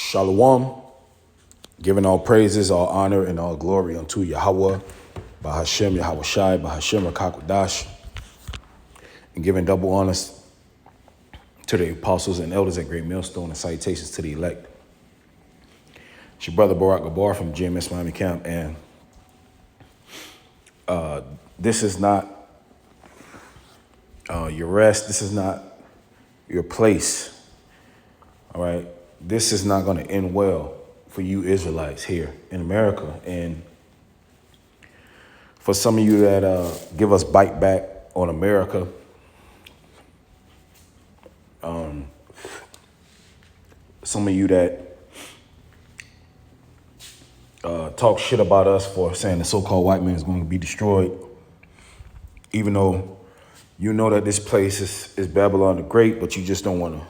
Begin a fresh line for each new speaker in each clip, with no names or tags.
Shalom, giving all praises, all honor, and all glory unto Yahweh, Bahashem Yahweh Shai, Bahashem Rakakwadash, and giving double honors to the apostles and elders at Great Millstone and salutations to the elect. It's your brother Barak Gabar from GMS Miami Camp, and this is not your rest. This is not your place. All right. This is not going to end well for you Israelites here in America. And for some of you that give us bite back on America, some of you that talk shit about us for saying the so-called white man is going to be destroyed, even though you know that this place is Babylon the Great, but you just don't want to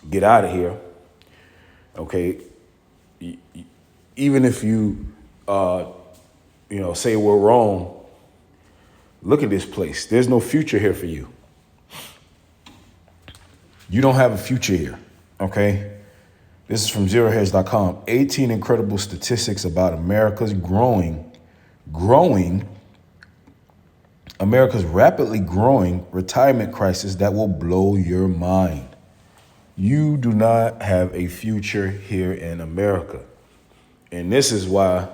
get out of here. Okay. Even if you, say we're wrong, look at this place. There's no future here for you. You don't have a future here. Okay. This is from ZeroHedge.com. 18 incredible statistics about America's America's rapidly growing retirement crisis that will blow your mind. You do not have a future here in America. And this is why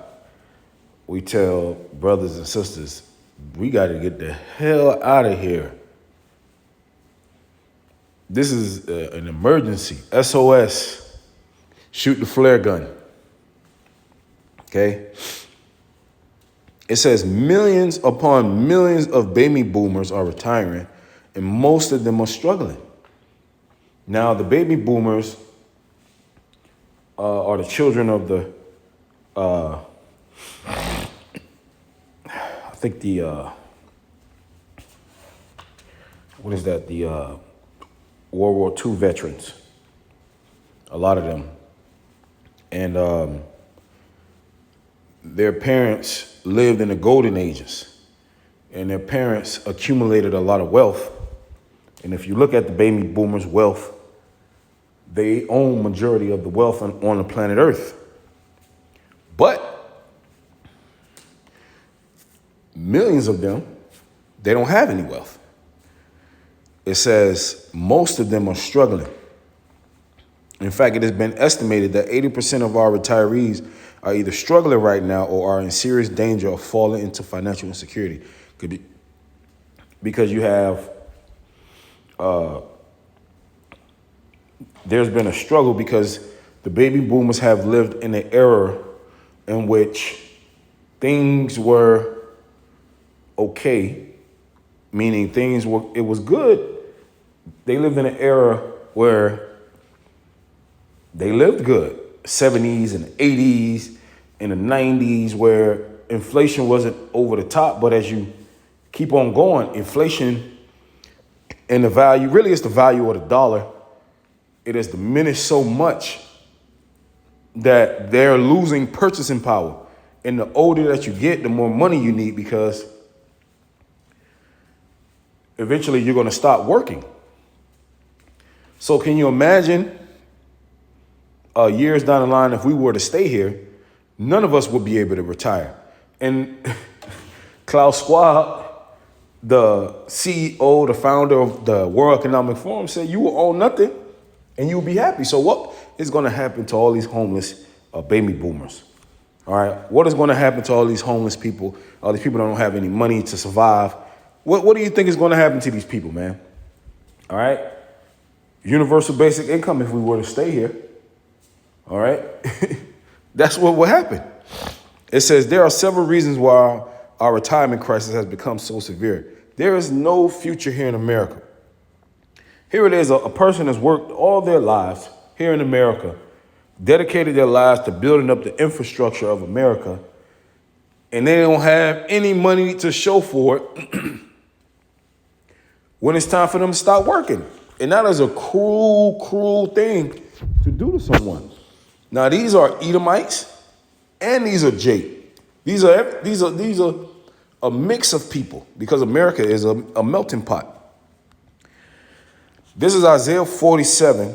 we tell brothers and sisters, we got to get the hell out of here. This is an emergency. SOS. Shoot the flare gun. Okay? It says millions upon millions of baby boomers are retiring, and most of them are struggling. Now, the baby boomers are the children of the, the World War II veterans, a lot of them. And their parents lived in the golden ages, and their parents accumulated a lot of wealth. And if you look at the baby boomers' wealth, they own majority of the wealth on the planet Earth. But millions of them, they don't have any wealth. It says most of them are struggling. In fact, it has been estimated that 80% of our retirees are either struggling right now or are in serious danger of falling into financial insecurity. Could be because you have there's been a struggle because the baby boomers have lived in an era in which things were okay, meaning it was good. They lived in an era where they lived good, 70s and 80s, in the 90s, where inflation wasn't over the top. But as you keep on going, inflation and the value, really it's the value of the dollar, it has diminished so much that they're losing purchasing power. And the older that you get, the more money you need, because eventually you're going to stop working. So can you imagine years down the line, if we were to stay here, none of us would be able to retire. And Klaus Schwab, the CEO, the founder of the World Economic Forum, said you will own nothing and you'll be happy. So what is going to happen to all these homeless baby boomers? All right. What is going to happen to all these homeless people? All these people that don't have any money to survive. What do you think is going to happen to these people, man? All right. Universal basic income if we were to stay here. All right. That's what will happen. It says there are several reasons why our retirement crisis has become so severe. There is no future here in America. Here it is, a person has worked all their lives here in America, dedicated their lives to building up the infrastructure of America, and they don't have any money to show for it when it's time for them to stop working. And that is a cruel, cruel thing to do to someone. Now, these are Edomites and these are Jake. These are a mix of people because America is a melting pot. This is Isaiah 47,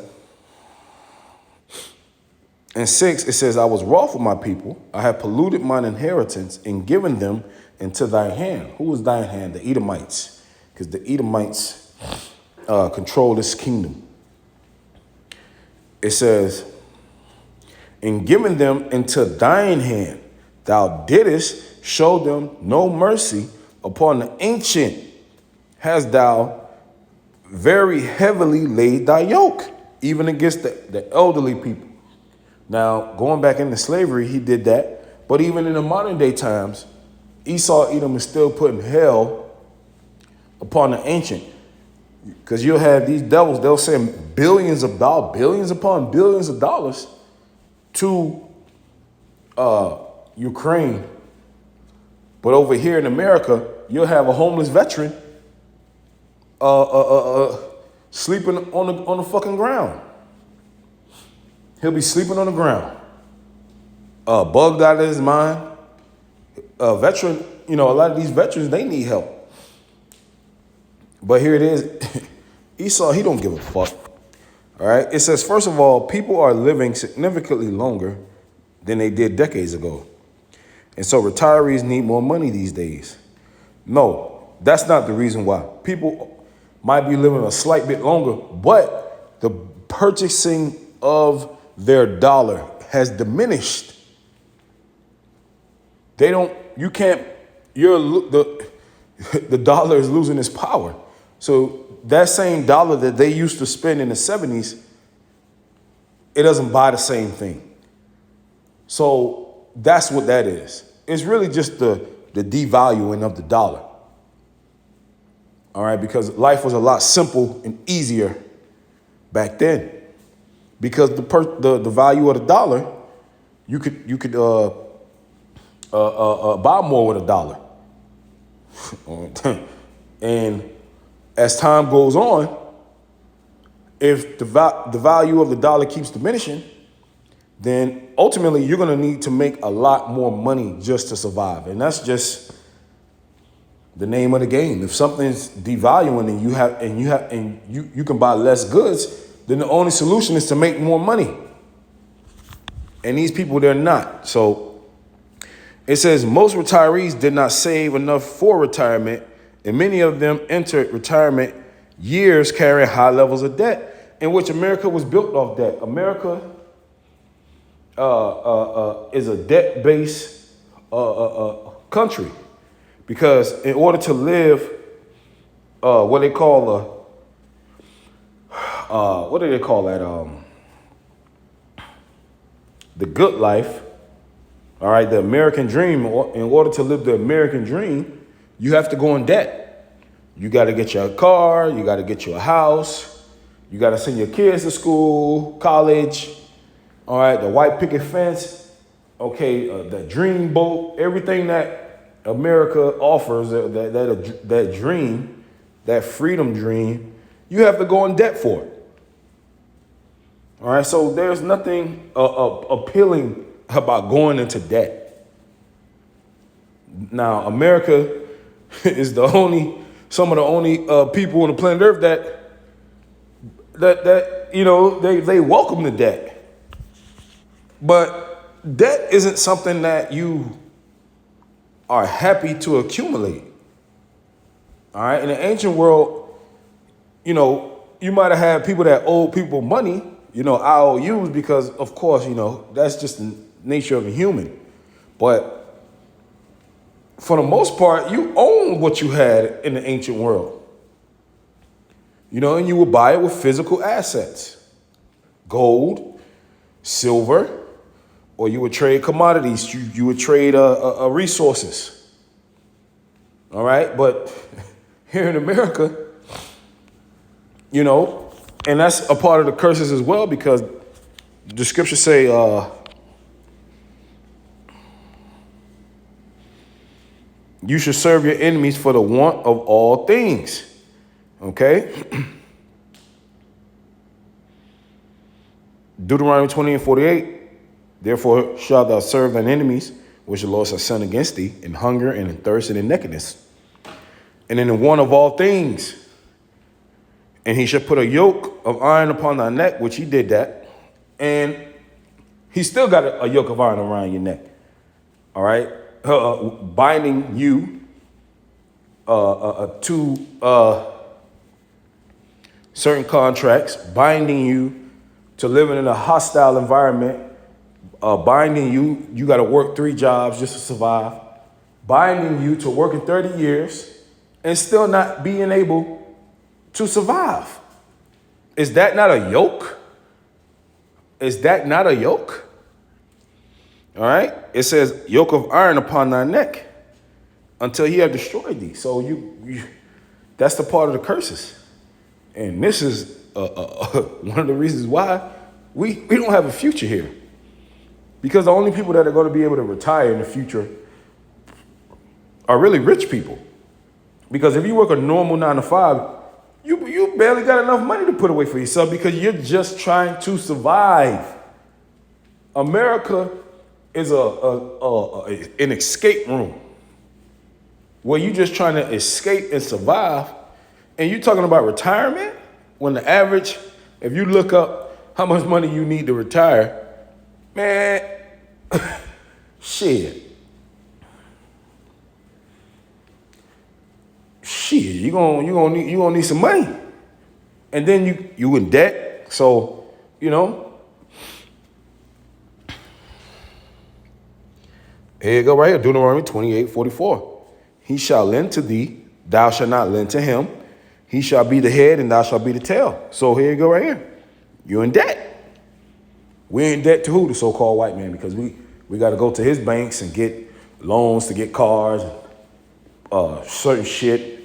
And 6, it says, I was wroth with my people. I have polluted mine inheritance and given them into thy hand. Who was thine hand? The Edomites. Because the Edomites control this kingdom. It says, and given them into thine hand, thou didst show them no mercy. Upon the ancient hast thou very heavily laid thy yoke, even against the elderly people. Now, going back into slavery, he did that. But even in the modern day times, Esau, Edom is still putting hell upon the ancient. Because you'll have these devils, they'll send billions upon billions of dollars to Ukraine. But over here in America, you'll have a homeless veteran sleeping on the fucking ground. He'll be sleeping on the ground. Bugged out of his mind. Veteran, a lot of these veterans, they need help. But here it is. Esau, he don't give a fuck. All right. It says, first of all, people are living significantly longer than they did decades ago. And so retirees need more money these days. No, that's not the reason why. People might be living a slight bit longer, but the purchasing of their dollar has diminished. The dollar is losing its power. So that same dollar that they used to spend in the 70s, it doesn't buy the same thing. So that's what that is. It's really just the devaluing of the dollar. All right, because life was a lot simple and easier back then. Because the value of the dollar, you could buy more with a dollar. And as time goes on, if the value of the dollar keeps diminishing, then ultimately you're going to need to make a lot more money just to survive. And that's just the name of the game. If something's devaluing and you can buy less goods, then the only solution is to make more money. And these people, they're not. So it says most retirees did not save enough for retirement, and many of them entered retirement years carrying high levels of debt, in which America was built off debt. America is a debt-based country, because in order to live what do they call the good life, all right, the American dream. In order to live the American dream, you have to go in debt. You got to get you a car, you got to get you a house, you got to send your kids to school, college, all right, the white picket fence, okay, the dream boat, everything that America offers, that dream, that freedom dream, you have to go in debt for it. All right, so there's nothing appealing about going into debt. Now, America is some of the only people on the planet Earth that they welcome the debt. But debt isn't something that you are happy to accumulate. All right, in the ancient world, you might have had people that owed people money, IOUs, because of course, that's just the nature of a human. But for the most part, you own what you had in the ancient world. And you would buy it with physical assets, gold, silver, or you would trade commodities. You would trade resources. All right, but here in America, and that's a part of the curses as well, because the scriptures say, you should serve your enemies for the want of all things. Okay? Deuteronomy 20:48. Therefore shalt thou serve thine enemies, which the Lord shall send against thee, in hunger and in thirst and in nakedness, and in the want of all things. And he shall put a yoke of iron upon thy neck, which he did that, and He's still got a yoke of iron around your neck. All right, binding you to certain contracts, binding you to living in a hostile environment, binding you got to work 3 jobs just to survive, binding you to working 30 years and still not being able to survive. Is that not a yoke? Is that not a yoke? All right. It says yoke of iron upon thy neck until he have destroyed thee. So you that's the part of the curses. And this is one of the reasons why we don't have a future here. Because the only people that are going to be able to retire in the future are really rich people. Because if you work a normal 9 to 5, you barely got enough money to put away for yourself because you're just trying to survive. America is an escape room where you just trying to escape and survive. And you talking about retirement when the average, if you look up how much money you need to retire, man, shit, you gonna need some money, and then you in debt. So here you go right here, Deuteronomy 28:44. He shall lend to thee, thou shalt not lend to him. He shall be the head, and thou shalt be the tail. So here you go right here. You're in debt. We're in debt to who? The so-called white man, because we got to go to his banks and get loans to get cars, certain shit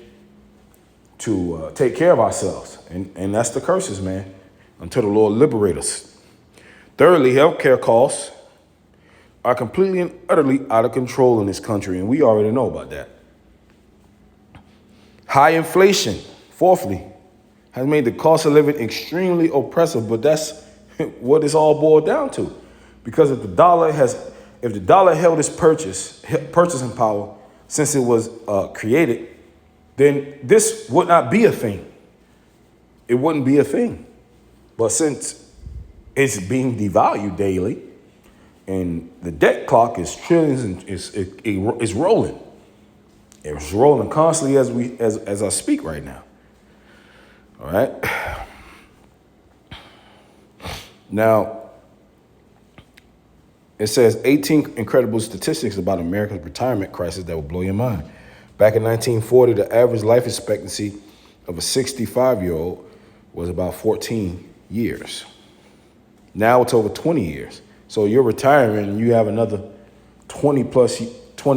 to take care of ourselves. And that's the curses, man, until the Lord liberate us. Thirdly, healthcare costs are completely and utterly out of control in this country, and we already know about that. High inflation, fourthly, has made the cost of living extremely oppressive, but that's what it's all boiled down to. Because if the dollar held its purchasing power since it was created, then this would not be a thing. It wouldn't be a thing. But since it's being devalued daily, and the debt clock is trillions and is rolling. It's rolling constantly as I speak right now. All right. Now, it says 18 incredible statistics about America's retirement crisis that will blow your mind. Back in 1940, the average life expectancy of a 65-year-old was about 14 years. Now it's over 20 years. So you're retiring and you have another 20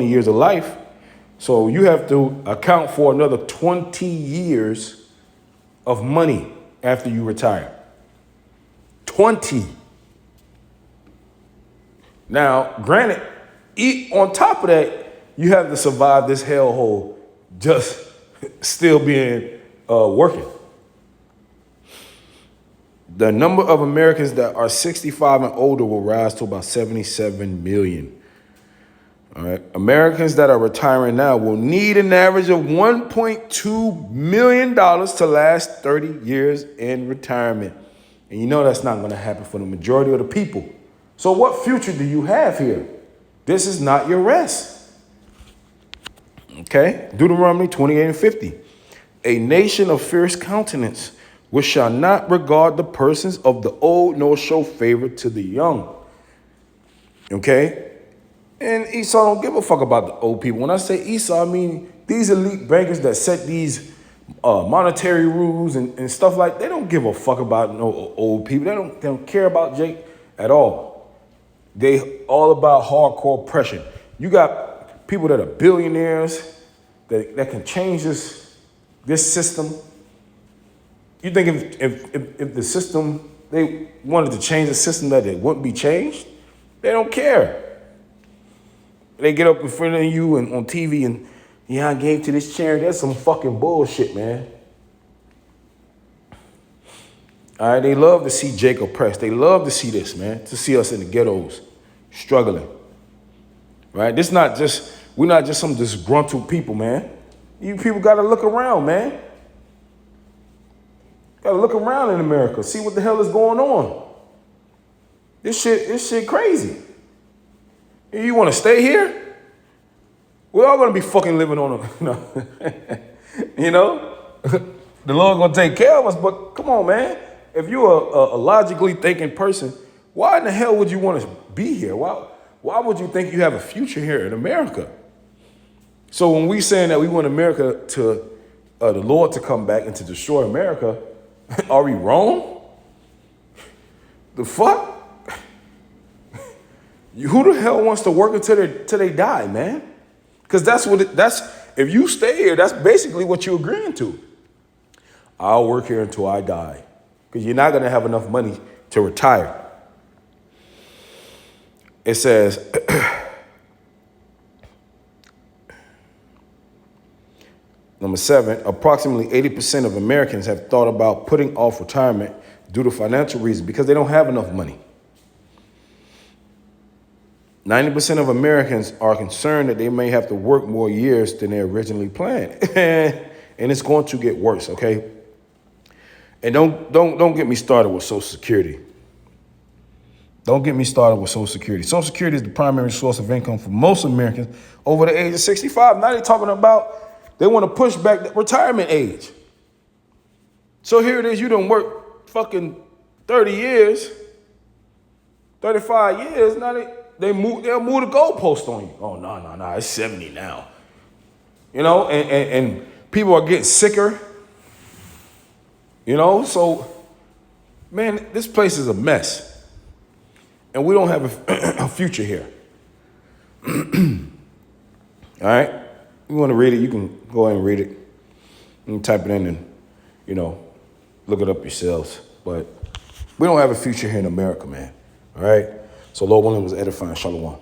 years of life. So you have to account for another 20 years of money after you retire. 20. Now, granted, on top of that, you have to survive this hellhole just still being working. The number of Americans that are 65 and older will rise to about 77 million. All right. Americans that are retiring now will need an average of $1.2 million to last 30 years in retirement. And you know that's not going to happen for the majority of the people. So what future do you have here? This is not your rest. Okay. Deuteronomy 28:50. A nation of fierce countenance, which shall not regard the persons of the old, nor show favor to the young. Okay? And Esau don't give a fuck about the old people. When I say Esau, I mean these elite bankers that set these monetary rules and stuff like that. They don't give a fuck about no old people. They don't care about Jake at all. They all about hardcore oppression. You got people that are billionaires that can change this system. You think if the system, they wanted to change the system, that it wouldn't be changed? They don't care. They get up in front of you and on TV and, I gave to this charity. That's some fucking bullshit, man. All right, they love to see Jake oppressed. They love to see this, man, to see us in the ghettos struggling. Right? We're not just some disgruntled people, man. You people got to look around, man. Got to look around in America, see what the hell is going on. This shit crazy. You want to stay here? We're all gonna be fucking living on a, you know. The Lord gonna take care of us. But come on, man. If you're a logically thinking person, why in the hell would you want to be here? Why would you think you have a future here in America? So when we saying that we want America to, the Lord to come back and to destroy America, are we wrong? The fuck? Who the hell wants to work until they die, man? Because that's if you stay here, that's basically what you're agreeing to. I'll work here until I die. Because you're not gonna have enough money to retire. It says, number 7, approximately 80% of Americans have thought about putting off retirement due to financial reasons because they don't have enough money. 90% of Americans are concerned that they may have to work more years than they originally planned. And it's going to get worse, okay? And don't get me started with Social Security. Don't get me started with Social Security. Social Security is the primary source of income for most Americans over the age of 65. Now they're talking about they want to push back the retirement age. So here it is, you done work fucking 30 years, 35 years, now they'll move the goalpost on you. Oh, no, it's 70 now. You know, and people are getting sicker. You know, so, man, this place is a mess. And we don't have a future here. All right? You want to read it, you can go ahead and read it. You can type it in and, you know, look it up yourselves. But we don't have a future here in America, man. All right? So Lord willing was edifying. Shalom.